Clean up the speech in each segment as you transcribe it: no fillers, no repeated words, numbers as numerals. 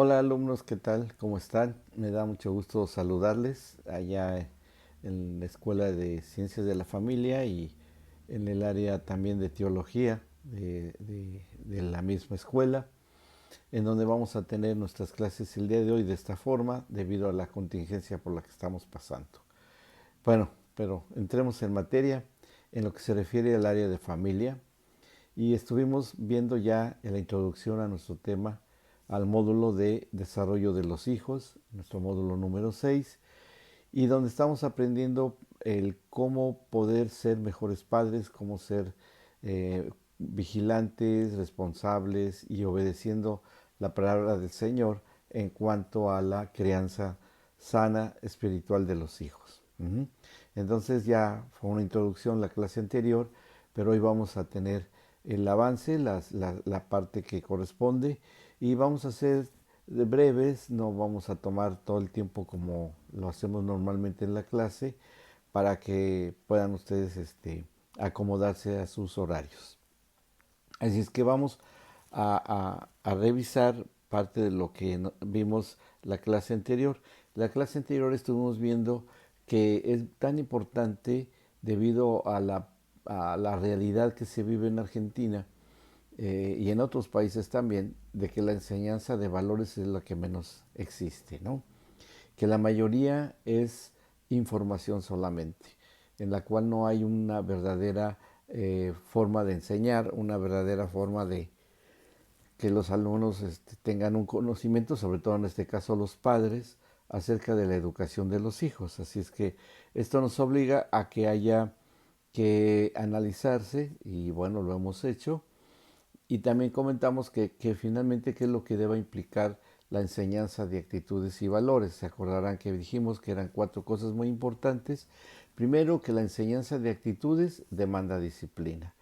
Hola alumnos, ¿qué tal? ¿Cómo están? Me da mucho gusto saludarles allá en la Escuela de Ciencias de la Familia y en el área también de Teología de la misma escuela, en donde vamos a tener nuestras clases el día de hoy de esta forma debido a la contingencia por la que estamos pasando. Bueno, pero entremos en materia en lo que se refiere al área de familia. Y estuvimos viendo ya en la introducción a nuestro tema, al módulo de desarrollo de los hijos, nuestro módulo número 6, y donde estamos aprendiendo el cómo poder ser mejores padres, cómo ser vigilantes, responsables y obedeciendo la palabra del Señor en cuanto a la crianza sana espiritual de los hijos. Entonces ya fue una introducción la clase anterior, pero hoy vamos a tener el avance, la parte que corresponde, y vamos a hacer breves, no vamos a tomar todo el tiempo como lo hacemos normalmente en la clase, para que puedan ustedes acomodarse a sus horarios. Así es que vamos a revisar parte de lo que vimos la clase anterior. La clase anterior estuvimos viendo que es tan importante debido a la realidad que se vive en Argentina y en otros países también, de que la enseñanza de valores es la que menos existe, ¿no? Que la mayoría es información solamente, en la cual no hay una verdadera forma de enseñar, una verdadera forma de que los alumnos tengan un conocimiento, sobre todo en este caso los padres, acerca de la educación de los hijos. Así es que esto nos obliga a que haya que analizarse, y bueno, lo hemos hecho, y también comentamos que finalmente qué es lo que debe implicar la enseñanza de actitudes y valores. Se acordarán que dijimos que eran 4 cosas muy importantes. Primero, que la enseñanza de actitudes demanda disciplina.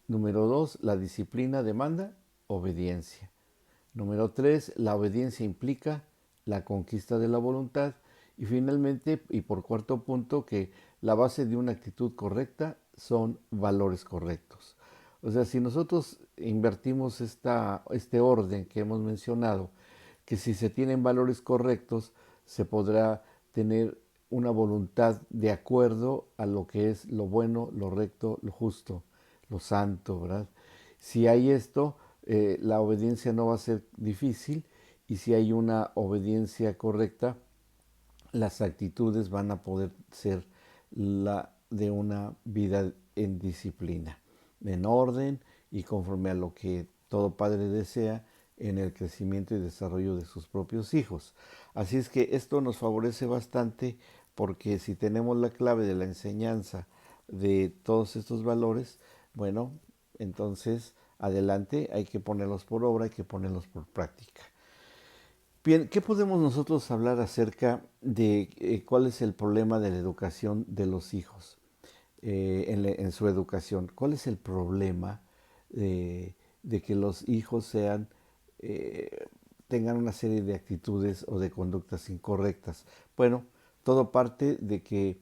Número 2, la disciplina demanda obediencia. Número 3, la obediencia implica la conquista de la voluntad. Y finalmente, y por cuarto punto, que la base de una actitud correcta son valores correctos. O sea, si nosotros invertimos este orden que hemos mencionado, que si se tienen valores correctos, se podrá tener una voluntad de acuerdo a lo que es lo bueno, lo recto, lo justo, lo santo, ¿verdad? Si hay esto, la obediencia no va a ser difícil, y si hay una obediencia correcta, las actitudes van a poder ser la de una vida en disciplina, en orden y conforme a lo que todo padre desea en el crecimiento y desarrollo de sus propios hijos. Así es que esto nos favorece bastante, porque si tenemos la clave de la enseñanza de todos estos valores, bueno, entonces adelante, hay que ponerlos por obra, hay que ponerlos por práctica. Bien, ¿qué podemos nosotros hablar acerca de cuál es el problema de la educación de los hijos en su educación? ¿Cuál es el problema de que los hijos eh, tengan una serie de actitudes o de conductas incorrectas? Bueno, todo parte de que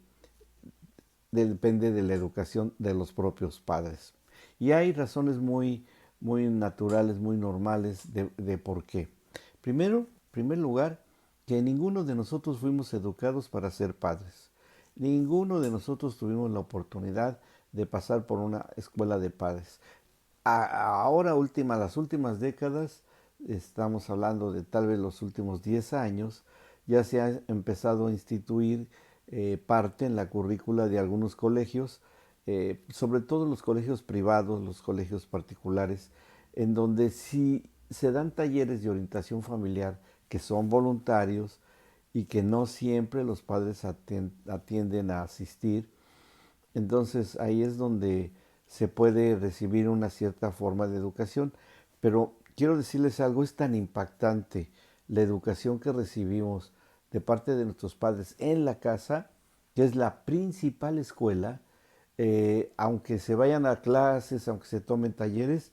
depende de la educación de los propios padres. Y hay razones muy naturales, muy normales de por qué. Primero, en primer lugar, que ninguno de nosotros fuimos educados para ser padres. Ninguno de nosotros tuvimos la oportunidad de pasar por una escuela de padres. Ahora, las últimas décadas, estamos hablando de tal vez los últimos 10 años, ya se ha empezado a instituir parte en la currícula de algunos colegios, sobre todo los colegios privados, los colegios particulares, en donde sí se dan talleres de orientación familiar que son voluntarios y que no siempre los padres atienden a asistir. Entonces ahí es donde se puede recibir una cierta forma de educación. Pero quiero decirles algo, es tan impactante la educación que recibimos de parte de nuestros padres en la casa, que es la principal escuela. Aunque se vayan a clases, aunque se tomen talleres,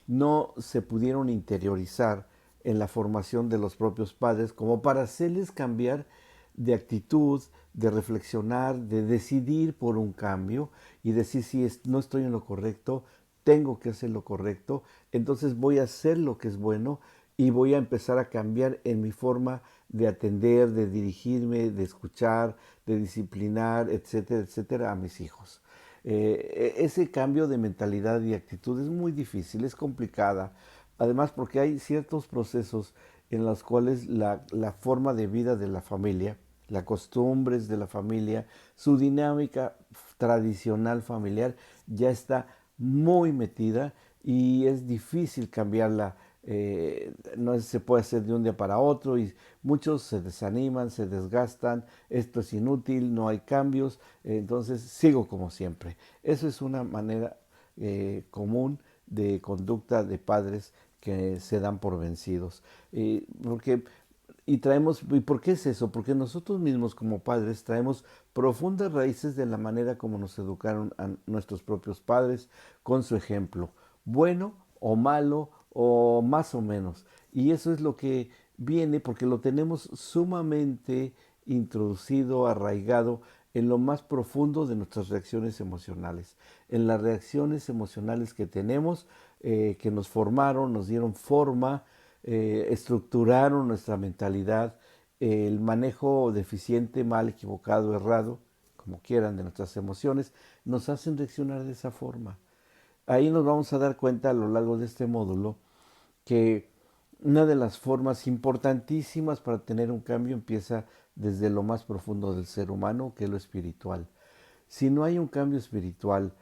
no se pudieron interiorizar en la formación de los propios padres como para hacerles cambiar de actitud, de reflexionar, de decidir por un cambio y decir si no estoy en lo correcto, tengo que hacer lo correcto, entonces voy a hacer lo que es bueno y voy a empezar a cambiar en mi forma de atender, de dirigirme, de escuchar, de disciplinar, etcétera, etcétera, a mis hijos. Ese cambio de mentalidad y actitud es muy difícil, es complicada. Además, porque hay ciertos procesos en los cuales la forma de vida de la familia, las costumbres de la familia, su dinámica tradicional familiar ya está muy metida y es difícil cambiarla. No se puede hacer de un día para otro y muchos se desaniman, se desgastan, esto es inútil, no hay cambios, entonces sigo como siempre. Eso es una manera común de conducta de padres que se dan por vencidos. Porque ¿y por qué es eso? Porque nosotros mismos como padres traemos profundas raíces de la manera como nos educaron a nuestros propios padres con su ejemplo, bueno o malo o más o menos. Y eso es lo que viene porque lo tenemos sumamente introducido, arraigado en lo más profundo de nuestras reacciones emocionales, en las reacciones emocionales que tenemos, que nos formaron, nos dieron forma, estructuraron nuestra mentalidad, el manejo deficiente, mal, equivocado, errado, como quieran, de nuestras emociones, nos hacen reaccionar de esa forma. Ahí nos vamos a dar cuenta a lo largo de este módulo que una de las formas importantísimas para tener un cambio empieza desde lo más profundo del ser humano, que es lo espiritual. Si no hay un cambio espiritual,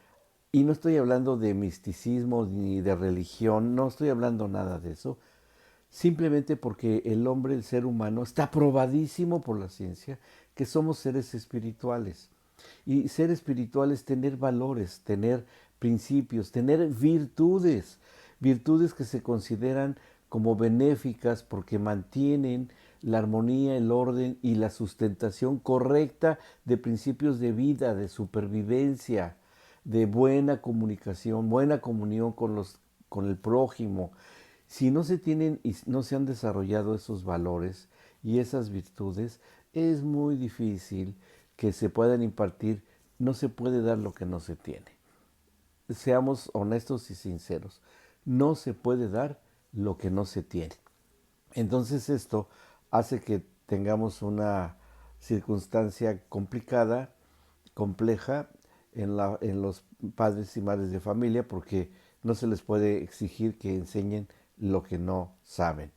y no estoy hablando de misticismo ni de religión, no estoy hablando nada de eso, simplemente porque el hombre, el ser humano, está probadísimo por la ciencia que somos seres espirituales. Y ser espiritual es tener valores, tener principios, tener virtudes, virtudes que se consideran como benéficas porque mantienen la armonía, el orden y la sustentación correcta de principios de vida, de supervivencia, de buena comunicación, buena comunión con el prójimo. Si no se tienen y no se han desarrollado esos valores y esas virtudes, es muy difícil que se puedan impartir. No se puede dar lo que no se tiene. Seamos honestos y sinceros. No se puede dar lo que no se tiene. Entonces esto hace que tengamos una circunstancia complicada, compleja en los padres y madres de familia porque no se les puede exigir que enseñen lo que no saben.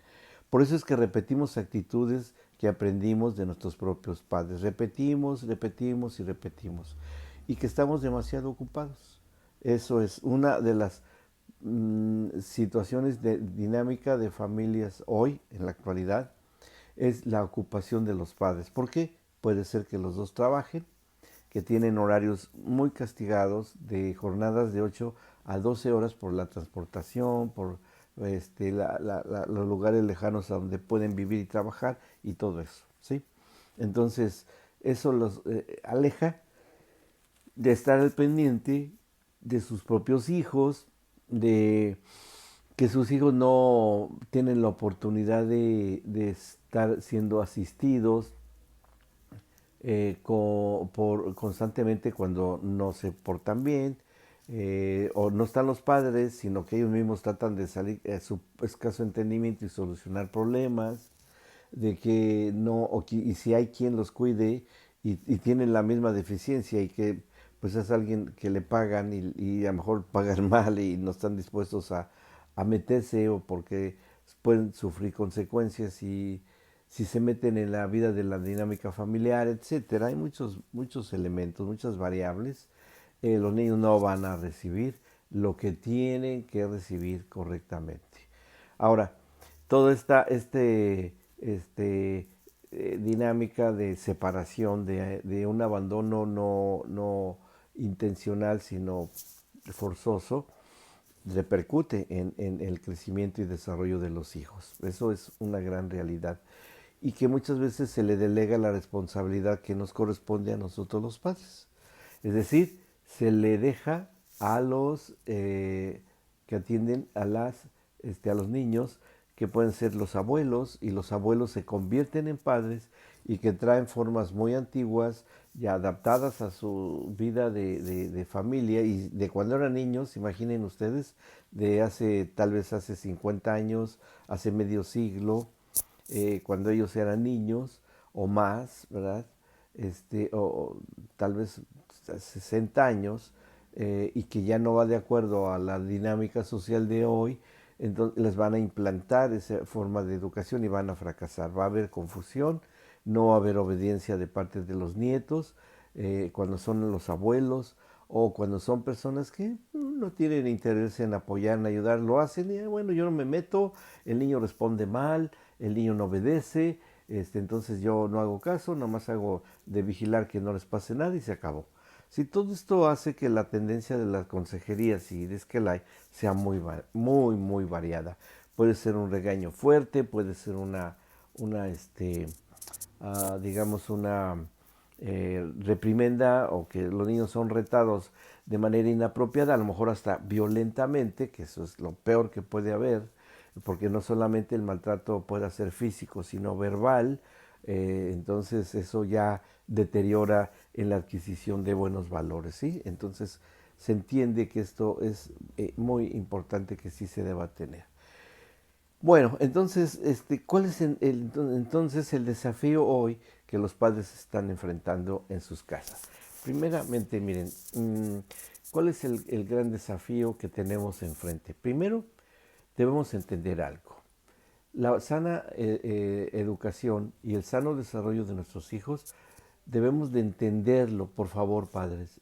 Por eso es que repetimos actitudes que aprendimos de nuestros propios padres. Repetimos, repetimos y repetimos. Y que estamos demasiado ocupados. Eso es una de las situaciones de dinámica de familias hoy, en la actualidad, es la ocupación de los padres. ¿Por qué? Puede ser que los dos trabajen, que tienen horarios muy castigados de jornadas de 8 a 12 horas por la transportación, por los lugares lejanos a donde pueden vivir y trabajar y todo eso, ¿sí? Entonces, eso los aleja de estar al pendiente de sus propios hijos, de que sus hijos no tienen la oportunidad de estar siendo asistidos constantemente cuando no se portan bien, o no están los padres, sino que ellos mismos tratan de salir a su escaso entendimiento y solucionar problemas, de que no, y si hay quien los cuide y tienen la misma deficiencia y que pues es alguien que le pagan y a lo mejor pagan mal y no están dispuestos a meterse o porque pueden sufrir consecuencias y si se meten en la vida de la dinámica familiar, etcétera. Hay muchos elementos, muchas variables. Los niños no van a recibir lo que tienen que recibir correctamente. Ahora, toda esta dinámica de separación, de un abandono no intencional, sino forzoso, repercute en el crecimiento y desarrollo de los hijos. Eso es una gran realidad. Y que muchas veces se le delega la responsabilidad que nos corresponde a nosotros los padres. Es decir, se le deja a los que atienden a los niños, que pueden ser los abuelos, y los abuelos se convierten en padres y que traen formas muy antiguas ya adaptadas a su vida de familia y de cuando eran niños, imaginen ustedes, de hace tal vez hace 50 años, hace medio siglo, cuando ellos eran niños o más, ¿verdad? O tal vez 60 años, y que ya no va de acuerdo a la dinámica social de hoy, entonces les van a implantar esa forma de educación y van a fracasar. Va a haber confusión, no va a haber obediencia de parte de los nietos, cuando son los abuelos o cuando son personas que no tienen interés en apoyar, en ayudar, lo hacen y bueno, yo no me meto, el niño responde mal, el niño no obedece, entonces yo no hago caso, nomás hago de vigilar que no les pase nada y se acabó. Si todo esto hace que la tendencia de las consejerías y de Esquelay sea muy variada. Puede ser un regaño fuerte, puede ser digamos, una reprimenda o que los niños son retados de manera inapropiada, a lo mejor hasta violentamente, que eso es lo peor que puede haber, porque no solamente el maltrato puede ser físico, sino verbal, entonces eso ya deteriora en la adquisición de buenos valores, ¿sí? Entonces se entiende que esto es muy importante que sí se deba tener. Bueno, entonces, ¿cuál es entonces el desafío hoy que los padres están enfrentando en sus casas? Primeramente, miren, ¿cuál es el gran desafío que tenemos enfrente? Primero, debemos entender algo. La sana educación y el sano desarrollo de nuestros hijos debemos de entenderlo, por favor, padres,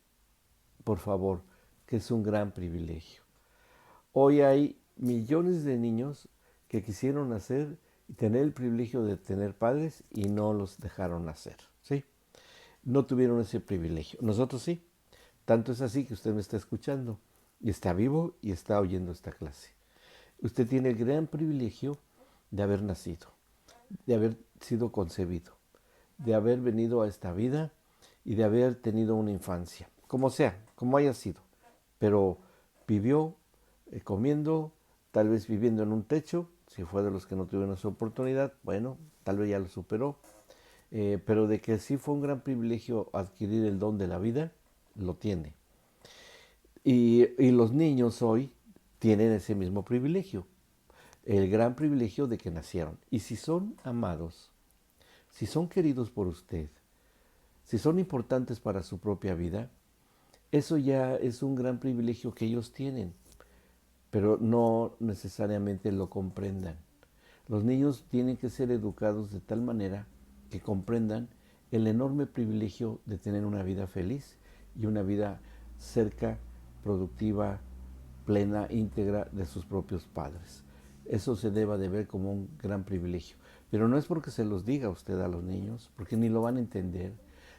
por favor, que es un gran privilegio. Hoy hay millones de niños que quisieron nacer y tener el privilegio de tener padres y no los dejaron nacer, ¿sí? No tuvieron ese privilegio. Nosotros sí. Tanto es así que usted me está escuchando y está vivo y está oyendo esta clase. Usted tiene el gran privilegio de haber nacido, de haber sido concebido, de haber venido a esta vida y de haber tenido una infancia, como sea, como haya sido, pero vivió comiendo, tal vez viviendo en un techo, si fue de los que no tuvieron esa oportunidad, bueno, tal vez ya lo superó, pero de que sí fue un gran privilegio adquirir el don de la vida, lo tiene. Y los niños hoy tienen ese mismo privilegio, el gran privilegio de que nacieron. Y si son amados, si son queridos por usted, si son importantes para su propia vida, eso ya es un gran privilegio que ellos tienen, pero no necesariamente lo comprendan. Los niños tienen que ser educados de tal manera que comprendan el enorme privilegio de tener una vida feliz y una vida cerca, productiva, plena, íntegra de sus propios padres. Eso se deba de ver como un gran privilegio. Pero no es porque se los diga usted a los niños, porque ni lo van a entender,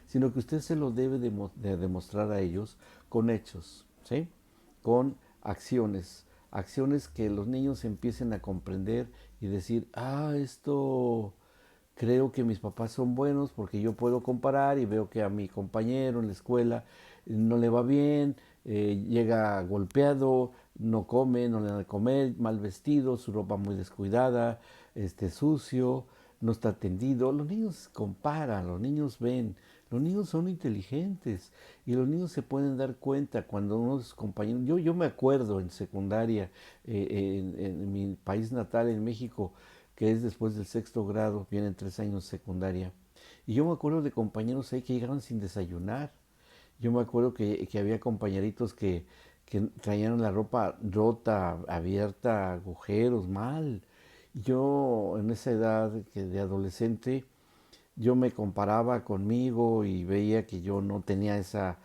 sino que usted se lo debe de demostrar a ellos con hechos, ¿sí? Con acciones, acciones que los niños empiecen a comprender y decir, esto creo que mis papás son buenos porque yo puedo comparar y veo que a mi compañero en la escuela no le va bien, llega golpeado, no come, no le da de comer, mal vestido, su ropa muy descuidada, sucio, no está atendido. Los niños comparan, los niños ven, los niños son inteligentes y los niños se pueden dar cuenta cuando unos compañeros, yo me acuerdo en secundaria, en mi país natal, en México, que es después del sexto grado, vienen 3 años de secundaria. Y yo me acuerdo de compañeros ahí que llegaban sin desayunar. Yo me acuerdo que había compañeritos que traían la ropa rota, abierta, agujeros, mal. Yo en esa edad de adolescente, yo me comparaba conmigo y veía que yo no tenía esa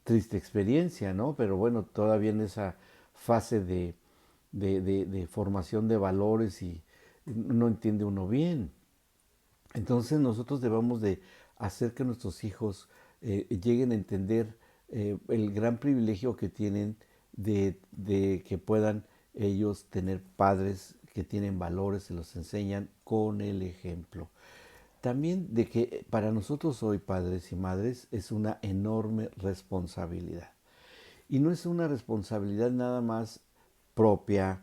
triste experiencia, ¿no? Pero bueno, todavía en esa fase de formación de valores y no entiende uno bien. Entonces nosotros debemos de hacer que nuestros hijos lleguen a entender el gran privilegio que tienen de que puedan ellos tener padres que tienen valores, se los enseñan con el ejemplo. También de que para nosotros hoy, padres y madres, es una enorme responsabilidad. Y no es una responsabilidad nada más propia,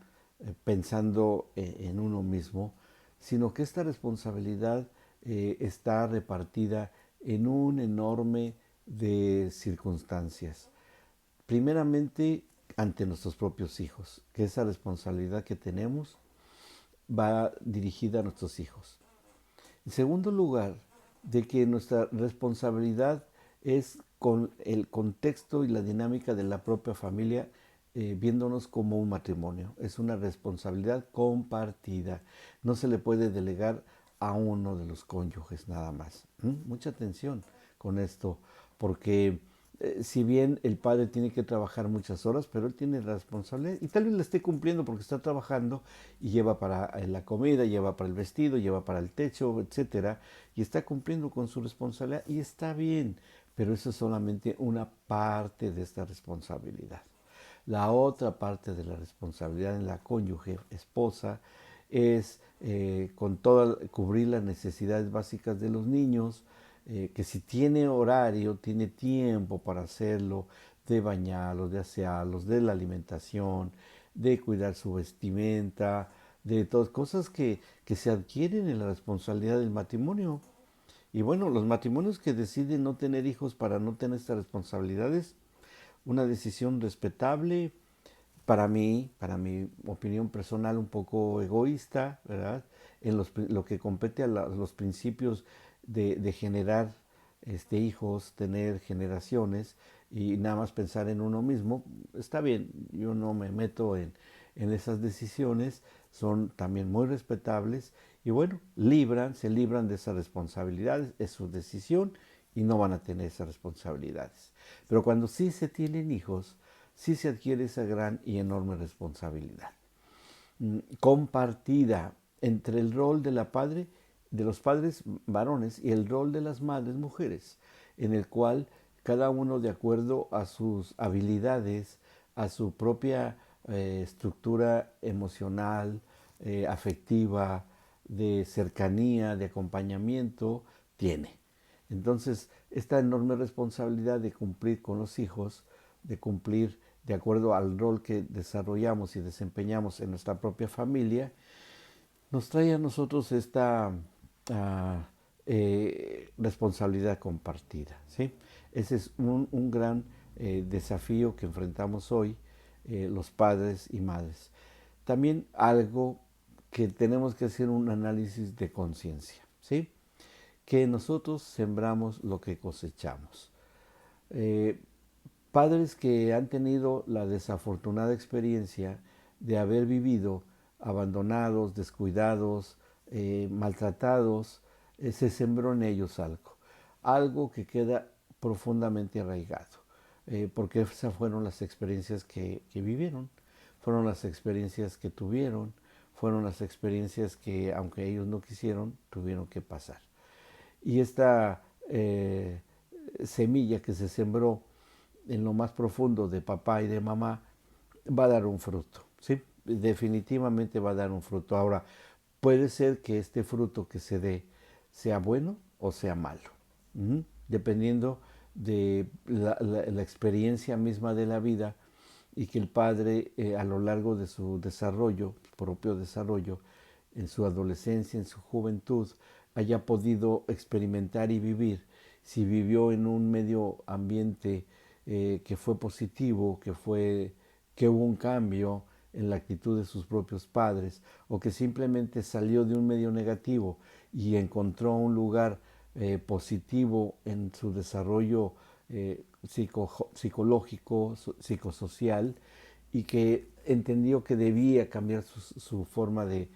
pensando en uno mismo, sino que esta responsabilidad está repartida en un enorme de circunstancias. Primeramente, ante nuestros propios hijos, que esa responsabilidad que tenemos va dirigida a nuestros hijos. En segundo lugar, de que nuestra responsabilidad es con el contexto y la dinámica de la propia familia, viéndonos como un matrimonio. Es una responsabilidad compartida. No se le puede delegar a uno de los cónyuges nada más. Mucha atención con esto, porque si bien el padre tiene que trabajar muchas horas, pero él tiene la responsabilidad y tal vez la esté cumpliendo porque está trabajando y lleva para la comida, lleva para el vestido, lleva para el techo, etcétera, y está cumpliendo con su responsabilidad y está bien, pero eso es solamente una parte de esta responsabilidad. La otra parte de la responsabilidad en la cónyuge, esposa, es cubrir las necesidades básicas de los niños, que si tiene horario, tiene tiempo para hacerlo, de bañarlos, de asearlos, de la alimentación, de cuidar su vestimenta, de todas cosas que se adquieren en la responsabilidad del matrimonio. Y bueno, los matrimonios que deciden no tener hijos para no tener estas responsabilidades, una decisión respetable, para mi opinión personal, un poco egoísta, ¿verdad? En lo que compete a los principios de generar hijos, tener generaciones y nada más pensar en uno mismo, está bien, yo no me meto en esas decisiones, son también muy respetables y bueno, se libran de esas responsabilidades, es su decisión y no van a tener esas responsabilidades. Pero cuando sí se tienen hijos, sí se adquiere esa gran y enorme responsabilidad compartida entre el rol de los padres varones y el rol de las madres mujeres, en el cual cada uno de acuerdo a sus habilidades, a su propia estructura emocional, afectiva, de cercanía, de acompañamiento, tiene. Entonces, esta enorme responsabilidad de cumplir con los hijos, de cumplir de acuerdo al rol que desarrollamos y desempeñamos en nuestra propia familia, nos trae a nosotros esta uh, responsabilidad compartida. ¿Sí? Ese es un gran desafío que enfrentamos hoy los padres y madres. También algo que tenemos que hacer un análisis de conciencia. ¿Sí? Que nosotros sembramos lo que cosechamos. Eh, Padres que han tenido la desafortunada experiencia de haber vivido abandonados, descuidados, maltratados, se sembró en ellos algo que queda profundamente arraigado, porque esas fueron las experiencias que vivieron, fueron las experiencias que tuvieron, fueron las experiencias que, aunque ellos no quisieron, tuvieron que pasar. Y esta semilla que se sembró en lo más profundo de papá y de mamá va a dar un fruto, ¿sí? Definitivamente va a dar un fruto. Ahora, puede ser que este fruto que se dé sea bueno o sea malo, dependiendo de la experiencia misma de la vida y que el padre a lo largo de su desarrollo, propio desarrollo, en su adolescencia, en su juventud, haya podido experimentar y vivir. Si vivió en un medio ambiente que fue positivo, que hubo un cambio en la actitud de sus propios padres, o que simplemente salió de un medio negativo y encontró un lugar positivo en su desarrollo psicológico, psicosocial, y que entendió que debía cambiar su forma de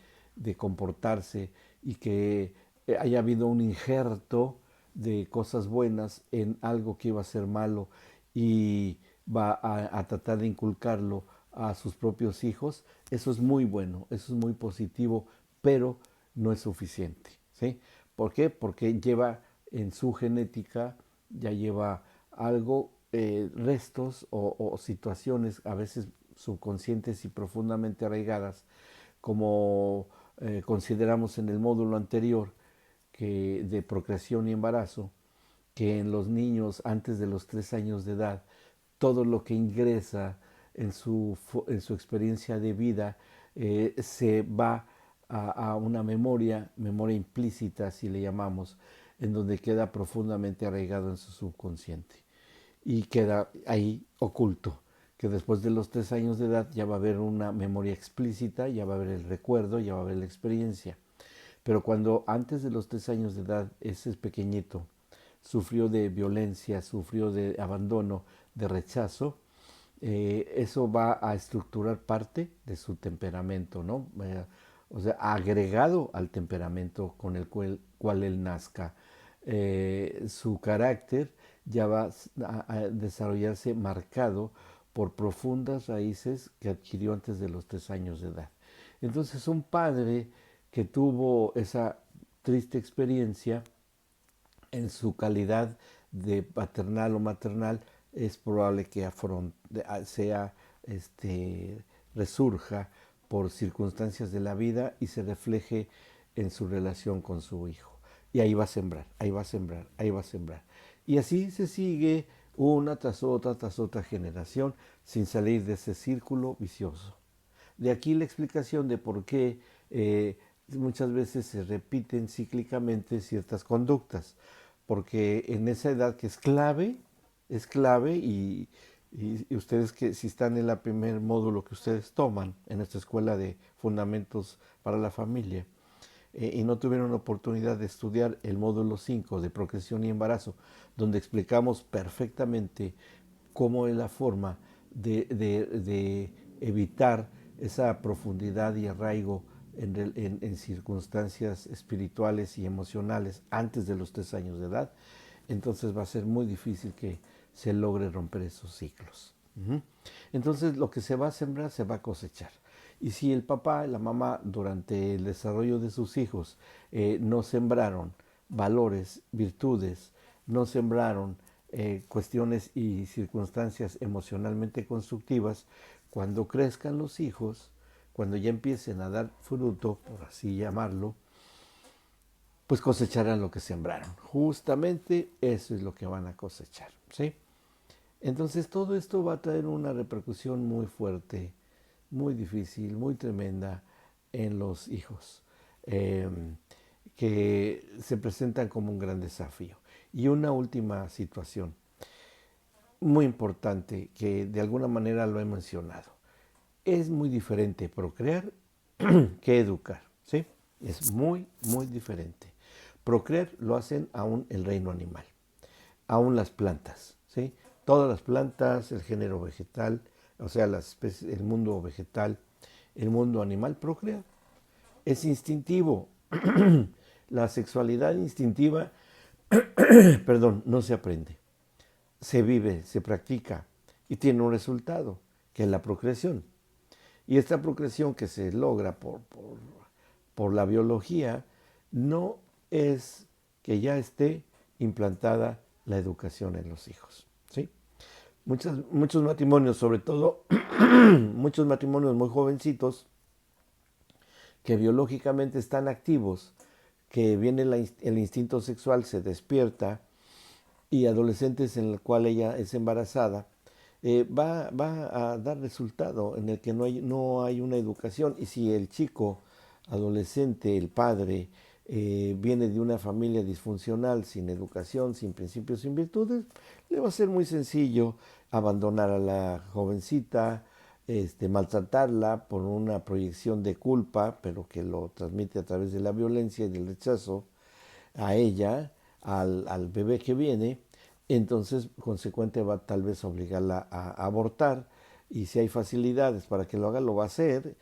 comportarse y que haya habido un injerto de cosas buenas en algo que iba a ser malo y va a tratar de inculcarlo a sus propios hijos, eso es muy bueno, eso es muy positivo, pero no es suficiente. ¿Sí? ¿Por qué? Porque lleva en su genética, ya lleva algo, restos o situaciones a veces subconscientes y profundamente arraigadas, como consideramos en el módulo anterior, que de procreación y embarazo, que en los niños antes de los 3 años de edad, todo lo que ingresa en su experiencia de vida se va a una memoria implícita, si le llamamos, en donde queda profundamente arraigado en su subconsciente y queda ahí oculto, que después de los 3 años de edad ya va a haber una memoria explícita, ya va a haber el recuerdo, ya va a haber la experiencia. Pero cuando antes de los 3 años de edad ese pequeñito sufrió de violencia, sufrió de abandono, de rechazo, eso va a estructurar parte de su temperamento, ¿no? O sea, agregado al temperamento con el cual él nazca. Su carácter ya va a desarrollarse marcado por profundas raíces que adquirió antes de los 3 años de edad. Entonces, un padre que tuvo esa triste experiencia en su calidad de paternal o maternal, es probable que sea, resurja por circunstancias de la vida y se refleje en su relación con su hijo. Y ahí va a sembrar, ahí va a sembrar, ahí va a sembrar. Y así se sigue una tras otra generación sin salir de ese círculo vicioso. De aquí la explicación de por qué muchas veces se repiten cíclicamente ciertas conductas, porque en esa edad que es clave y ustedes que si están en el primer módulo que ustedes toman en esta escuela de fundamentos para la familia y no tuvieron oportunidad de estudiar el módulo 5 de procreación y embarazo, donde explicamos perfectamente cómo es la forma de evitar esa profundidad y arraigo en circunstancias espirituales y emocionales antes de los 3 años de edad, entonces va a ser muy difícil que se logre romper esos ciclos. Entonces lo que se va a sembrar se va a cosechar. Y si el papá y la mamá durante el desarrollo de sus hijos no sembraron valores, virtudes, no sembraron cuestiones y circunstancias emocionalmente constructivas, cuando crezcan los hijos, cuando ya empiecen a dar fruto, por así llamarlo, pues cosecharán lo que sembraron. Justamente eso es lo que van a cosechar, ¿sí? Entonces todo esto va a traer una repercusión muy fuerte, muy difícil, muy tremenda en los hijos, eh, que se presentan como un gran desafío. Y una última situación muy importante que de alguna manera lo he mencionado. Es muy diferente procrear que educar, ¿sí? Es muy, muy diferente. Procrear lo hacen aún el reino animal, aún las plantas, ¿sí? Todas las plantas, el género vegetal, o sea, las especies, el mundo vegetal, el mundo animal procrea. Es instintivo. La sexualidad instintiva, perdón, no se aprende. Se vive, se practica y tiene un resultado, que es la procreación. Y esta procreación que se logra por la biología no es que ya esté implantada la educación en los hijos, ¿sí? Muchos matrimonios, sobre todo muchos matrimonios muy jovencitos, que biológicamente están activos, que viene el instinto sexual, se despierta, y adolescentes en el cual ella es embarazada, va a dar resultado en el que no hay una educación. Y si el chico adolescente, el padre, viene de una familia disfuncional, sin educación, sin principios, sin virtudes, le va a ser muy sencillo abandonar a la jovencita, maltratarla por una proyección de culpa, pero que lo transmite a través de la violencia y del rechazo a ella, al bebé que viene. Entonces consecuente va tal vez obligarla a abortar, y si hay facilidades para que lo haga, lo va a hacer,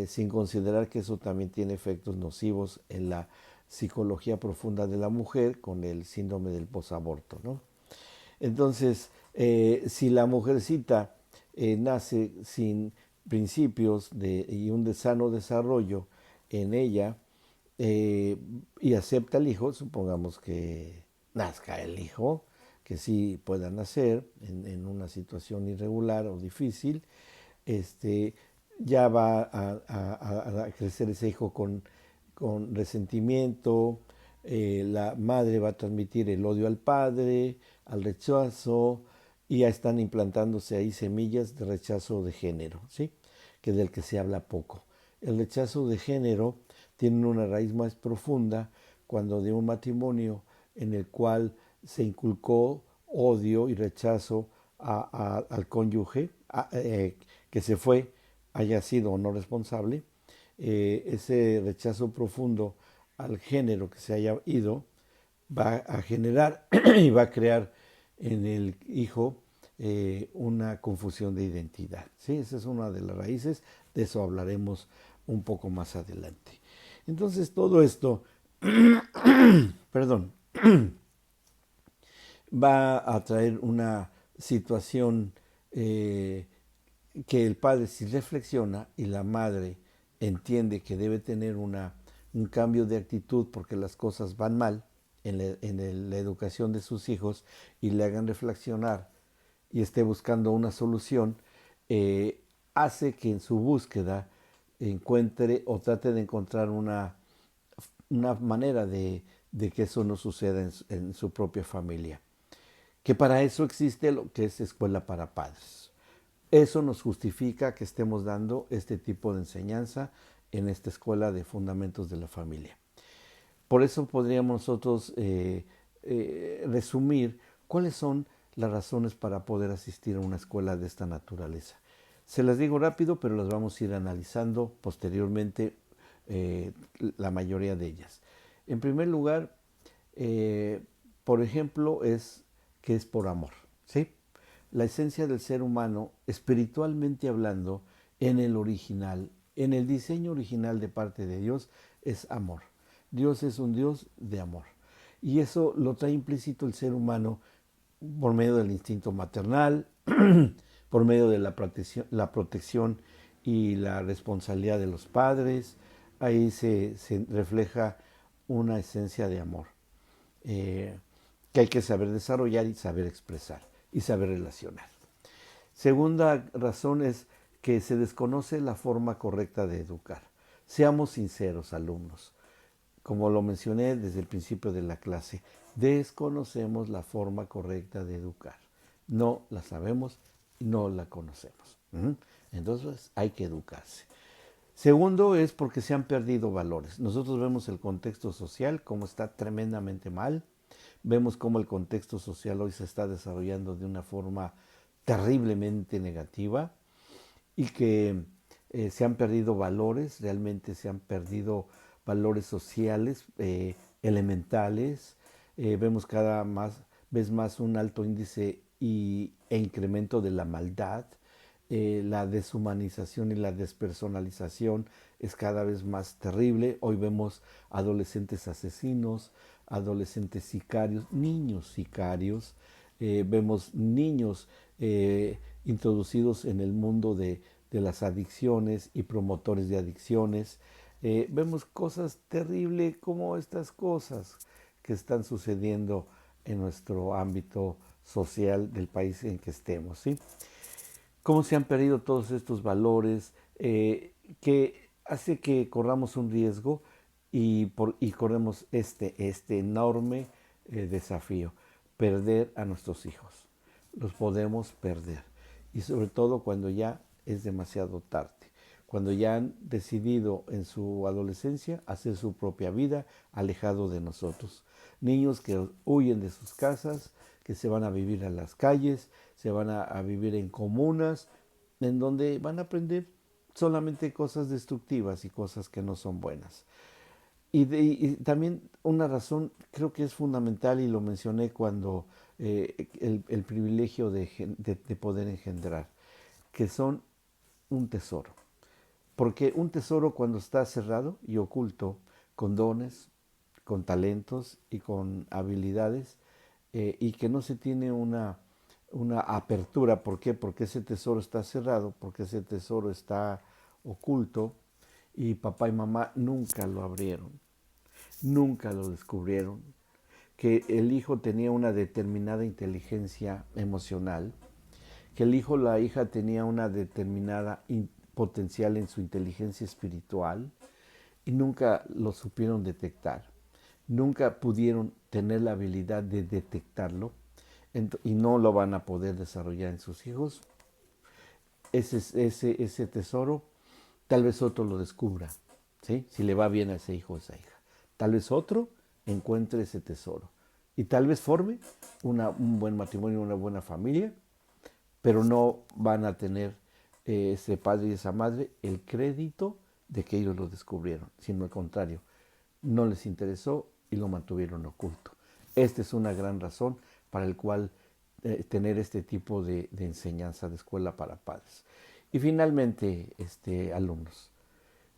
sin considerar que eso también tiene efectos nocivos en la psicología profunda de la mujer con el síndrome del posaborto, ¿no? Entonces, si la mujercita nace sin principios y un sano desarrollo en ella, y acepta el hijo, supongamos que nazca el hijo, que sí pueda nacer en una situación irregular o difícil, ya va a crecer ese hijo con resentimiento. La madre va a transmitir el odio al padre, al rechazo, y ya están implantándose ahí semillas de rechazo de género, ¿sí? Que del que se habla poco. El rechazo de género tiene una raíz más profunda cuando de un matrimonio en el cual se inculcó odio y rechazo al cónyuge que se fue, haya sido o no responsable, ese rechazo profundo al género que se haya ido va a generar y va a crear en el hijo una confusión de identidad. ¿Sí? Esa es una de las raíces, de eso hablaremos un poco más adelante. Entonces todo esto, perdón, va a traer una situación que el padre si reflexiona y la madre entiende que debe tener un cambio de actitud porque las cosas van mal la educación de sus hijos y le hagan reflexionar y esté buscando una solución, hace que en su búsqueda encuentre o trate de encontrar una manera de que eso no suceda en su propia familia. Que para eso existe lo que es escuela para padres. Eso nos justifica que estemos dando este tipo de enseñanza en esta escuela de fundamentos de la familia. Por eso podríamos nosotros resumir cuáles son las razones para poder asistir a una escuela de esta naturaleza. Se las digo rápido, pero las vamos a ir analizando posteriormente la mayoría de ellas. En primer lugar, por ejemplo, es que es por amor, ¿sí? La esencia del ser humano, espiritualmente hablando, en el original, en el diseño original de parte de Dios, es amor. Dios es un Dios de amor. Y eso lo trae implícito el ser humano por medio del instinto maternal, por medio de la protección y la responsabilidad de los padres. Ahí se refleja una esencia de amor que hay que saber desarrollar y saber expresar y saber relacionar. Segunda razón es que se desconoce la forma correcta de educar. Seamos sinceros, alumnos. Como lo mencioné desde el principio de la clase, desconocemos la forma correcta de educar. No la sabemos y no la conocemos. Entonces hay que educarse. Segundo es porque se han perdido valores. Nosotros vemos el contexto social como está tremendamente mal. Vemos cómo el contexto social hoy se está desarrollando de una forma terriblemente negativa y que se han perdido valores, realmente se han perdido valores sociales elementales. Vemos cada vez más un alto índice e incremento de la maldad. La deshumanización y la despersonalización es cada vez más terrible. Hoy vemos adolescentes asesinos, adolescentes sicarios, niños sicarios. Vemos niños introducidos en el mundo de las adicciones y promotores de adicciones. Vemos cosas terribles como estas cosas que están sucediendo en nuestro ámbito social del país en que estemos, ¿sí? Cómo se han perdido todos estos valores que hace que corramos un riesgo y corremos este enorme desafío, perder a nuestros hijos. Los podemos perder. Y sobre todo cuando ya es demasiado tarde, cuando ya han decidido en su adolescencia hacer su propia vida alejado de nosotros. Niños que huyen de sus casas, que se van a vivir a las calles, se van a vivir en comunas, en donde van a aprender solamente cosas destructivas y cosas que no son buenas. Y también una razón creo que es fundamental y lo mencioné cuando el privilegio de poder engendrar, que son un tesoro. Porque un tesoro cuando está cerrado y oculto, con dones, con talentos y con habilidades, y que no se tiene una apertura. ¿Por qué? Porque ese tesoro está cerrado, porque ese tesoro está oculto y papá y mamá nunca lo abrieron, nunca lo descubrieron, que el hijo tenía una determinada inteligencia emocional, que el hijo o la hija tenía una determinada potencial en su inteligencia espiritual y nunca lo supieron detectar, nunca pudieron tener la habilidad de detectarlo y no lo van a poder desarrollar en sus hijos. Ese tesoro, tal vez otro lo descubra, ¿sí? Si le va bien a ese hijo o esa hija. Tal vez otro encuentre ese tesoro, y tal vez forme un buen matrimonio, una buena familia, pero no van a tener ese padre y esa madre el crédito de que ellos lo descubrieron, sino al contrario, no les interesó y lo mantuvieron oculto. Esta es una gran razón para el cual tener este tipo de enseñanza de escuela para padres. Y finalmente, alumnos,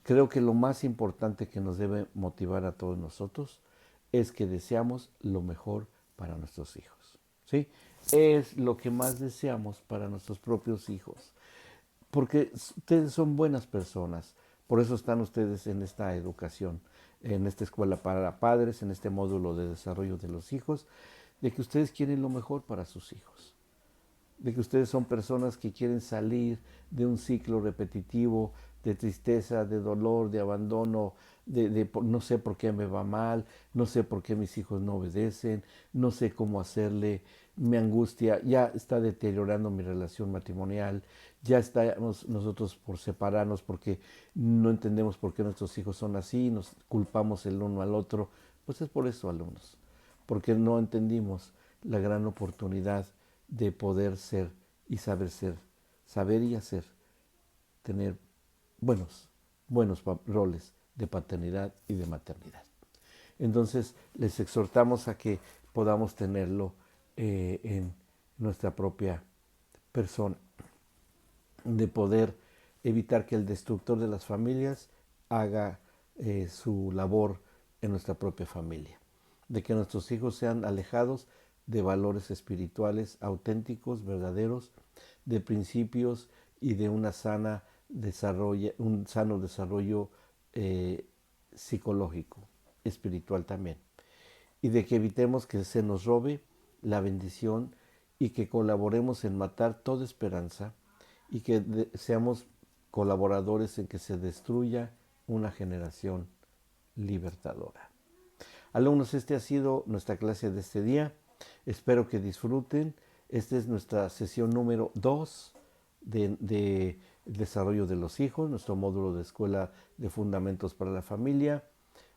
creo que lo más importante que nos debe motivar a todos nosotros es que deseamos lo mejor para nuestros hijos. ¿Sí? Es lo que más deseamos para nuestros propios hijos. Porque ustedes son buenas personas. Por eso están ustedes en esta educación, en esta escuela para padres, en este módulo de desarrollo de los hijos, de que ustedes quieren lo mejor para sus hijos, de que ustedes son personas que quieren salir de un ciclo repetitivo de tristeza, de dolor, de abandono, no sé por qué me va mal, no sé por qué mis hijos no obedecen, no sé cómo hacerle, me angustia, ya está deteriorando mi relación matrimonial, ya estamos nosotros por separarnos porque no entendemos por qué nuestros hijos son así, nos culpamos el uno al otro. Pues es por eso, alumnos, porque no entendimos la gran oportunidad de poder ser y saber y hacer, tener buenos roles de paternidad y de maternidad. Entonces les exhortamos a que podamos tenerlo en nuestra propia persona, de poder evitar que el destructor de las familias haga su labor en nuestra propia familia, de que nuestros hijos sean alejados de valores espirituales auténticos, verdaderos, de principios y de un sano desarrollo psicológico, espiritual también, y de que evitemos que se nos robe la bendición y que colaboremos en matar toda esperanza y que seamos colaboradores en que se destruya una generación libertadora. Alumnos, esta ha sido nuestra clase de este día. Espero que disfruten. Esta es nuestra sesión número 2 de desarrollo de los hijos, nuestro módulo de escuela de fundamentos para la familia.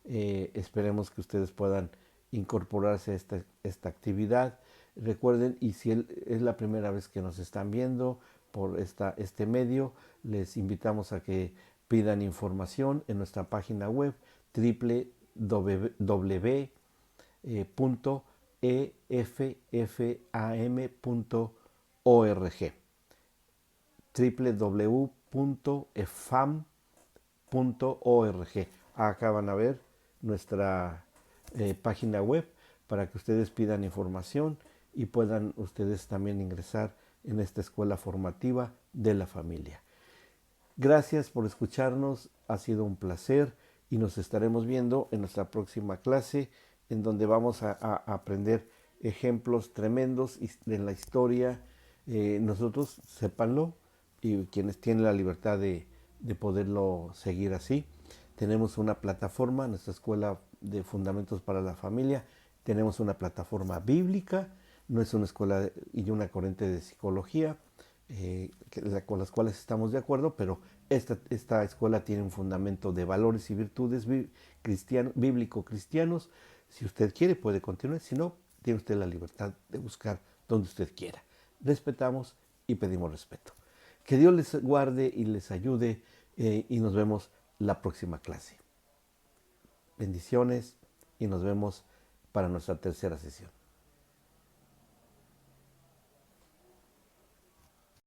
Esperemos que ustedes puedan incorporarse a esta actividad. Recuerden, y si es la primera vez que nos están viendo por este medio, les invitamos a que pidan información en nuestra página web www.effam.org www.efam.org. Acá van a ver nuestra página web para que ustedes pidan información y puedan ustedes también ingresar en esta escuela formativa de la familia. Gracias por escucharnos, ha sido un placer y nos estaremos viendo en nuestra próxima clase en donde vamos a aprender ejemplos tremendos de la historia. Nosotros, sépanlo, y quienes tienen la libertad de poderlo seguir así, tenemos una plataforma, nuestra escuela de fundamentos para la familia, tenemos una plataforma bíblica, no es una escuela y una corriente de psicología, con las cuales estamos de acuerdo, pero esta escuela tiene un fundamento de valores y virtudes bíblico-cristianos. Si usted quiere puede continuar, si no, tiene usted la libertad de buscar donde usted quiera. Respetamos y pedimos respeto. Que Dios les guarde y les ayude y nos vemos la próxima clase. Bendiciones y nos vemos para nuestra tercera sesión.